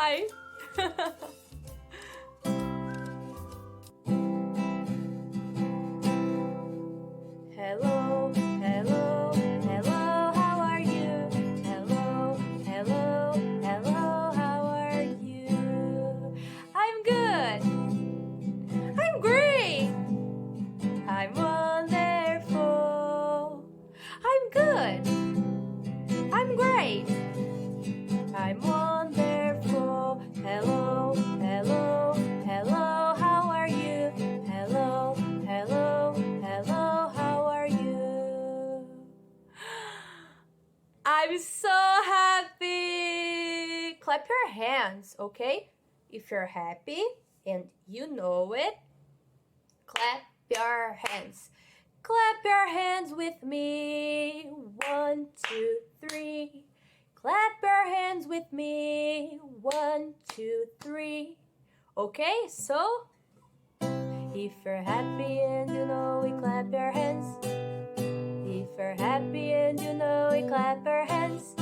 Bye! Hello, hello, hello, how are you? Hello, hello, hello, how are you? I'm good. I'm great. I'm wonderful. I'm good. I'm great. I'm wonderful. Hello, hello, hello, how are you? Hello, hello, hello, how are you? I'm so happy! Clap your hands, okay? If you're happy and you know it, clap your hands. Clap your hands with me. 1, 2, 3. Clap your hands with me. 1, 2, 3. Okay, so if you're happy and you know it, clap your hands. If you're happy and you know it, clap your hands.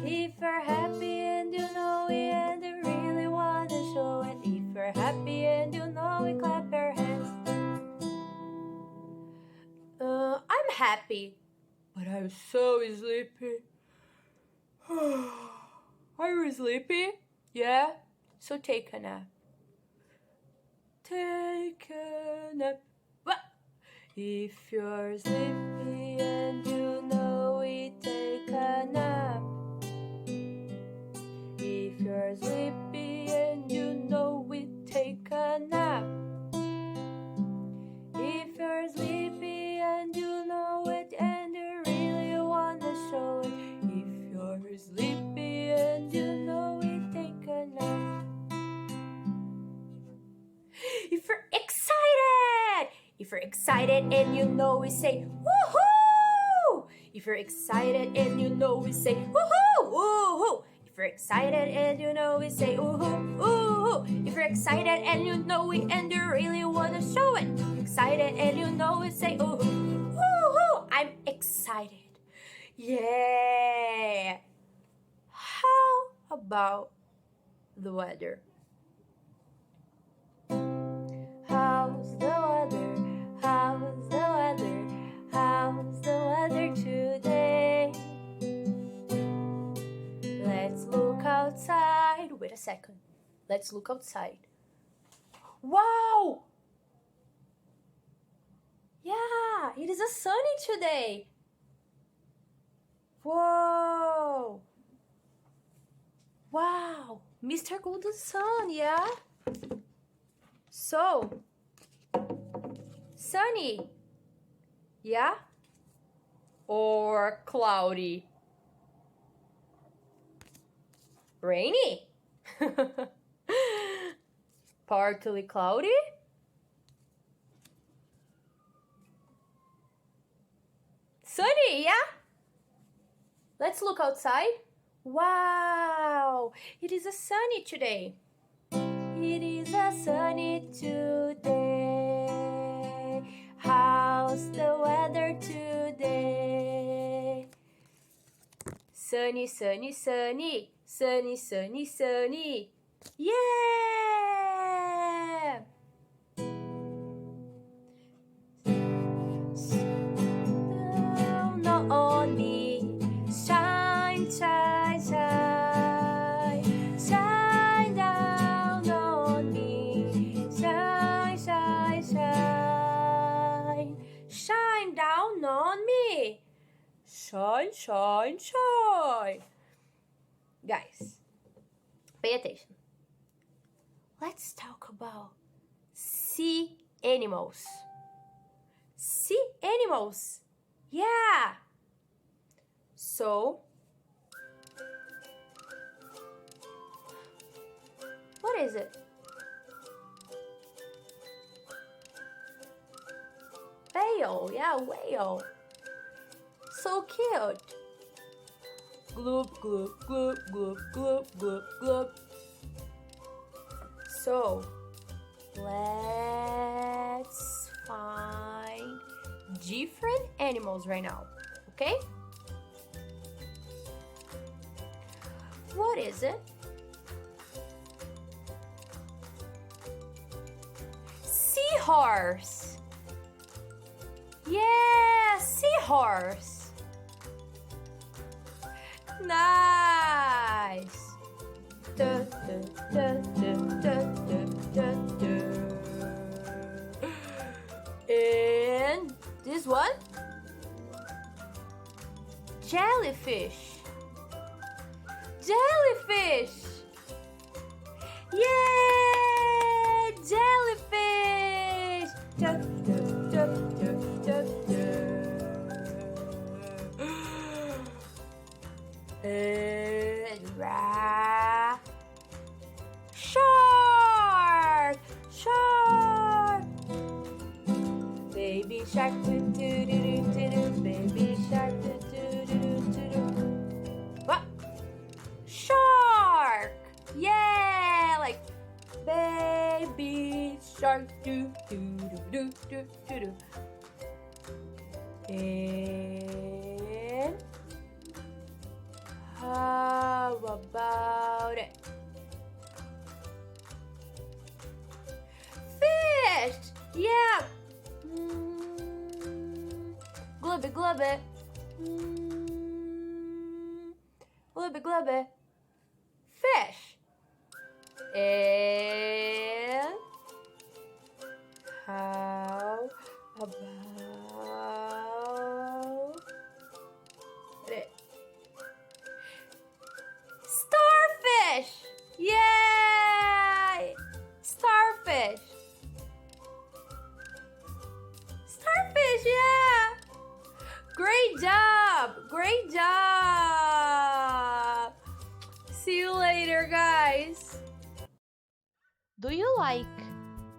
If you're happy and you know it and you really wanna show it. If you're happy and you know it, clap your hands. I'm happy, but I'm so sleepy. Are you sleepy? Yeah? So take a nap. Take a nap. What? If you're sleepy and you know it, take a nap. If you're sleepy and you know it, take a nap. If you're sleepy and you know it and you really wanna show it. If you're sleepy and you know it, take a nap. If you're excited and you know it, say woohoo! If you're excited and you know it, say woohoo! Woohoo! If you're excited and you know it, say woohoo! Woohoo! If you're excited and you know it and you really wanna show it. Excited and you know it, say woohoo! Woohoo! I'm excited. Yeah! How about the weather? How's the weather? How's the weather? How's the weather today? Let's look outside. Wait a second. Let's look outside. Wow! Yeah, it is a sunny today. Whoa! Wow, Mr. Golden Sun, yeah? So, sunny, yeah? Or cloudy? Rainy? Partly cloudy? Sunny, yeah? Let's look outside. Wow, it is a sunny today. It is a sunny today. How's the weather today? Sunny, sunny, sunny. Sunny, sunny, sunny. Yeah! Down on me. Shine, shine, shine. Shine down on me. Shine, shine, shine. Shine down on me. Shine, shine, shine. Guys, pay attention. Let's talk about sea animals. Sea animals. Yeah. So, what is it? Whale. Yeah, whale. So cute. Gloop, gloop, gloop, gloop, gloop, gloop, gloop. So, let's find different animals right now, okay? What is it? Seahorse. Yeah, seahorse. Nice. Du, du, du, du, du, du, du. And this one? Jellyfish. Jellyfish. Yay! Jellyfish. Du, du, du, du, du, du. And shark. Shark. Baby shark, do do do do do do. Baby shark, do do do do do. What? Shark! Yeah, like baby shark, do do do do do do. And how about it? Fish! Yeah. Glubby glubby. Glubby glubby. Fish. And how about it? Starfish. Yay! Starfish. Starfish, yeah! Great job! Great job! See you later, guys! Do you like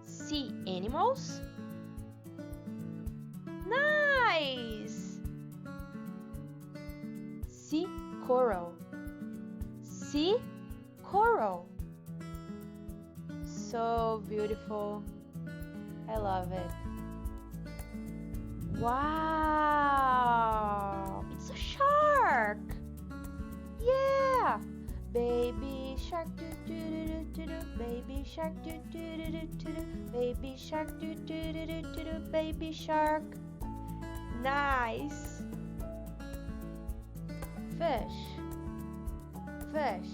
sea animals? Nice! Sea coral. Sea coral. So beautiful. I love it. Wow! It's a shark! Yeah! Baby shark do do do do do. Baby shark do do do do do. Baby shark do do do do do. Baby shark. Nice. Fish. Fish.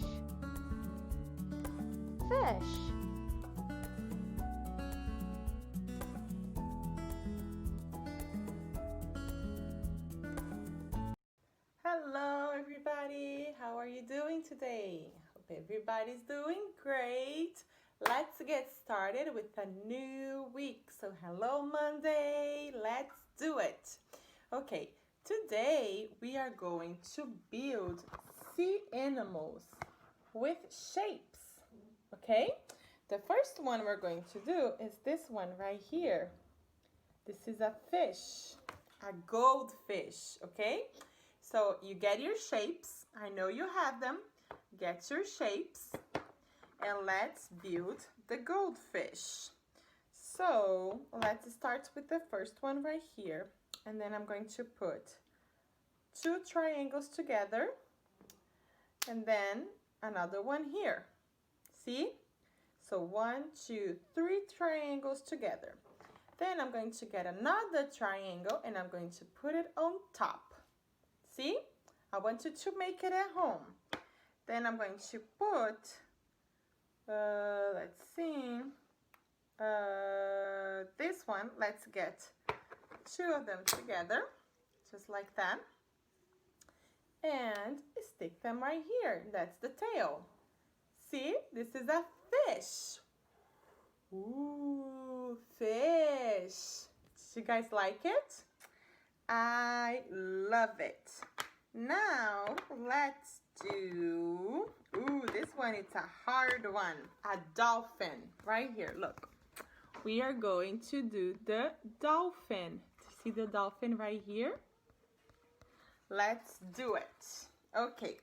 Fish. Hello everybody, how are you doing today? Hope everybody's doing great. Let's get started with a new week. So hello Monday, let's do it. Okay, today we are going to build sea animals with shapes. Okay, the first one we're going to do is this one right here. This is a fish, a goldfish, okay? So you get your shapes. I know you have them. Get your shapes and let's build the goldfish. So let's start with the first one right here. And then I'm going to put 2 triangles together and then another one here. See? So 1, 2, 3 triangles together. Then I'm going to get another triangle and I'm going to put it on top. See? I want you to make it at home. Then I'm going to put, let's see, this one. Let's get 2 of them together, just like that. And stick them right here. That's the tail. See? This is a fish. Ooh, fish. Did you guys like it? I love it. Now let's do, this one, it's a hard one, a dolphin. Right here, look. We are going to do the dolphin. See the dolphin right here? Let's do it. Okay,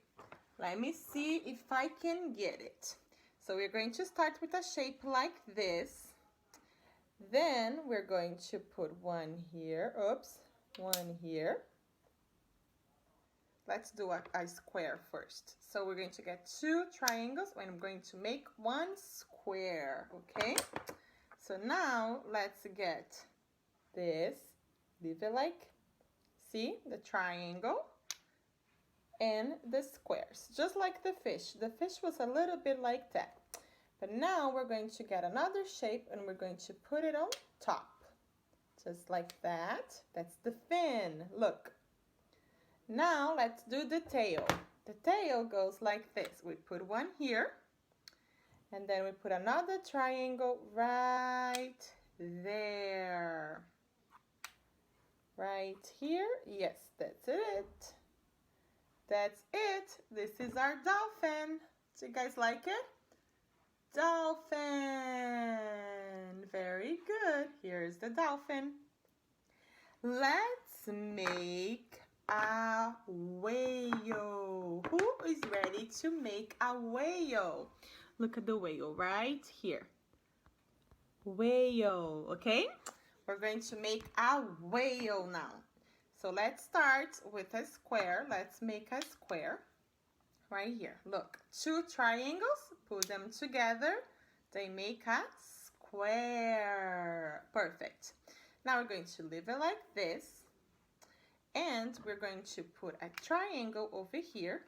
let me see if I can get it. So we're going to start with a shape like this. Then we're going to put one here. Oops. One here. Let's do a square first. So we're going to get 2 triangles and I'm going to make 1 square, okay? So now let's get this, leave it like, see, the triangle and the squares, just like the fish. The fish was a little bit like that. But now we're going to get another shape and we're going to put it on top. Just like that. That's the fin. Look. Now let's do the tail. The tail goes like this. We put one here. And then we put another triangle right there. Right here. Yes, that's it. That's it. This is our dolphin. Do you guys like it? Dolphin. Very good. Here's the dolphin. Let's make a whale. Who is ready to make a whale? Look at the whale right here. Whale, okay? We're going to make a whale now. So let's start with a square. Let's make a square right here. Look, two triangles, put them together. They make a square. Perfect. Now we're going to leave it like this. And we're going to put a triangle over here.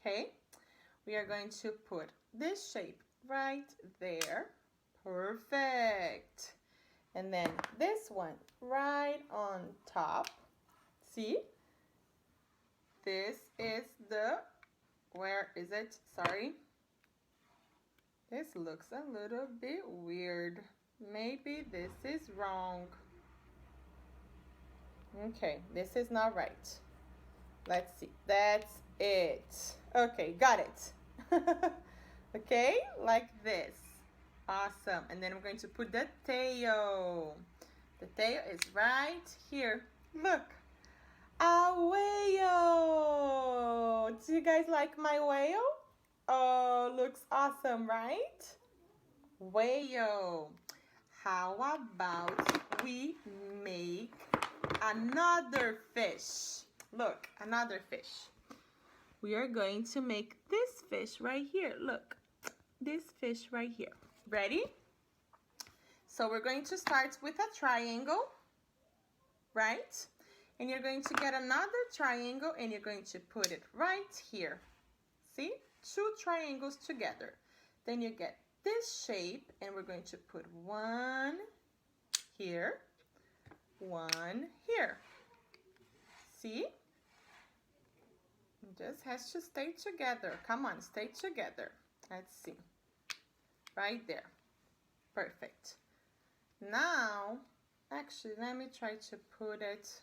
Okay? We are going to put this shape right there. Perfect. And then this one right on top. See? This is the, where is it? Sorry. This looks a little bit weird. Maybe this is wrong. Okay, this is not right. Let's see. That's it. Okay, got it. Okay, like this. Awesome. And then we're going to put the tail. The tail is right here. Look. A whale. Do you guys like my whale? Oh, looks awesome, right? Whale. How about we make another fish? Look, another fish. We are going to make this fish right here. Look, this fish right here. Ready? So we're going to start with a triangle, right? And you're going to get another triangle and you're going to put it right here. See? Two triangles together. Then you get this shape and we're going to put one here, one here. See? It just has to stay together. Come on, stay together. Let's see. Right there. Perfect. Now, actually, let me try to put it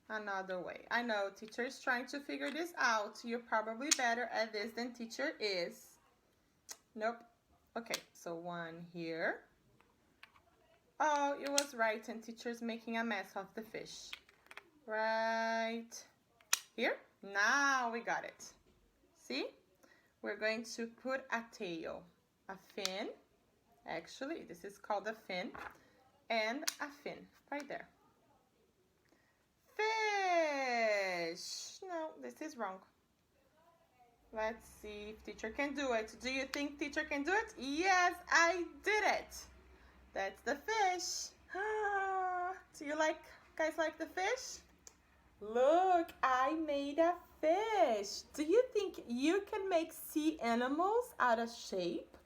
another way. I know teacher is trying to figure this out. You're probably better at this than teacher is. Nope. Okay, so one here. Oh, it was right, and teacher's making a mess of the fish. Right here. Now we got it. See? We're going to put a tail, a fin. Actually, this is called a fin. And a fin right there. Fish. No, this is wrong. Let's see if teacher can do it. Do you think teacher can do it? Yes, I did it. That's the fish. Do you guys like the fish? Look, I made a fish. Do you think you can make sea animals out of shape?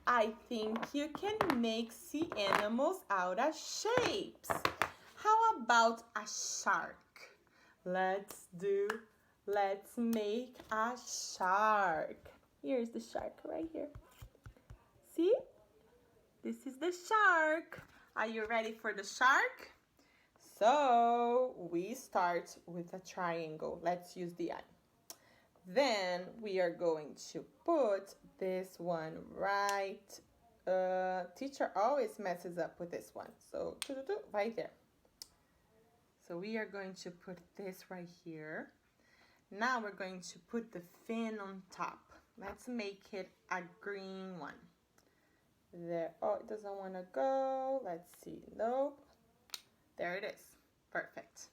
I think you can make sea animals out of shapes. How about a shark? Let's make a shark. Here's the shark right here. See? This is the shark. Are you ready for the shark? So we start with a triangle. Let's use the eye. Then we are going to put this one right. Teacher always messes up with this one. So right there. So we are going to put this right here. Now we're going to put the fin on top. Let's make it a green one. There. Oh, it doesn't want to go. Let's see. Nope. There it is. Perfect.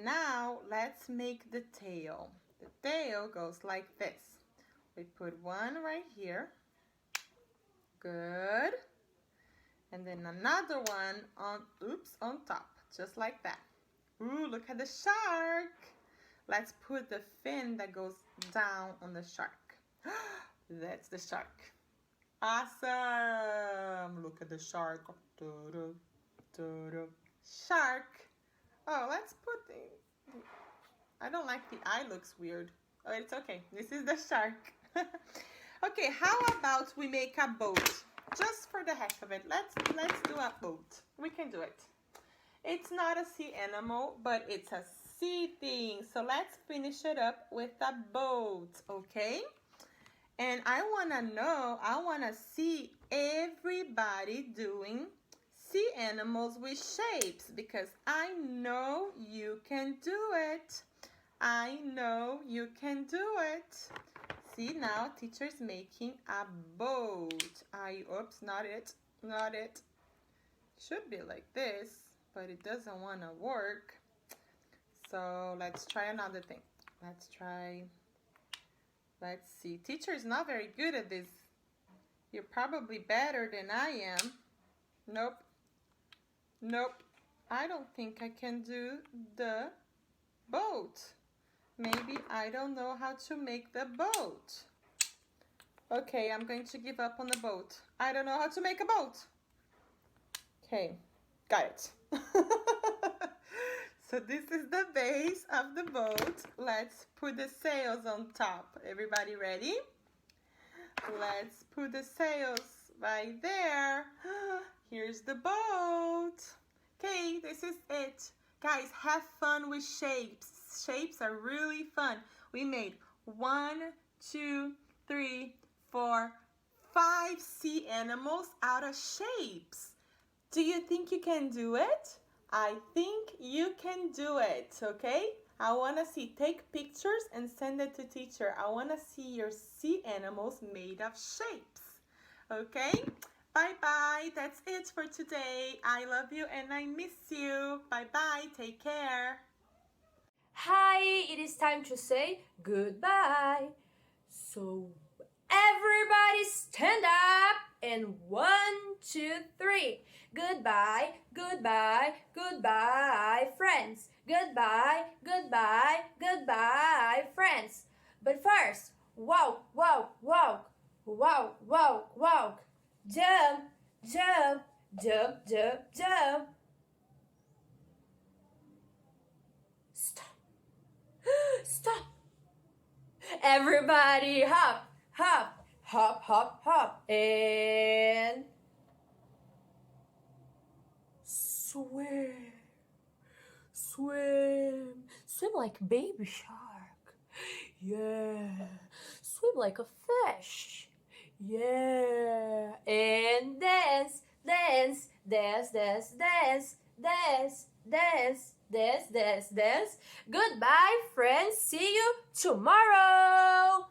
Now let's make the tail. The tail goes like this. We put one right here. Good. And then another one on top, just like that. Ooh, look at the shark. Let's put the fin that goes down on the shark. That's the shark. Awesome. Look at the shark. Shark. Oh, let's put the... I don't like the eye, looks weird. Oh, it's okay. This is the shark. Okay, how about we make a boat? Just for the heck of it. Let's do a boat. We can do it. It's not a sea animal, but it's a sea thing. So let's finish it up with a boat, okay? And I want to see everybody doing sea animals with shapes because I know you can do it. I know you can do it. See, now teacher's making a boat. Oops, not it. Should be like this, but it doesn't want to work. So let's try another thing. Let's see. Teacher is not very good at this. You're probably better than I am. Nope. I don't think I can do the boat. Maybe I don't know how to make the boat. Okay, I'm going to give up on the boat. I don't know how to make a boat. Okay, got it. So this is the base of the boat. Let's put the sails on top. Everybody ready? Let's put the sails right there. Here's the boat. Okay, this is it. Guys, have fun with shapes. Shapes are really fun. We made 1, 2, 3, 4, 5 sea animals out of shapes. Do you think you can do it? I think you can do it, okay? I want to see, take pictures and send it to teacher. I want to see your sea animals made of shapes, okay? Bye-bye. That's it for today. I love you and I miss you. Bye-bye. Take care. Hi, it is time to say goodbye. So everybody stand up and 1, 2, 3. Goodbye, goodbye, goodbye, friends. Goodbye, goodbye, goodbye, friends. But first, walk, walk, walk, walk, walk, walk. Jump, jump, jump, jump, jump. Stop. Stop. Everybody hop, hop, hop, hop, hop. And swim. Swim. Swim like a baby shark. Yeah. Swim like a fish. Yeah. And dance, dance, dance, dance, dance, dance, dance, dance, dance, dance. Goodbye, friends. See you tomorrow.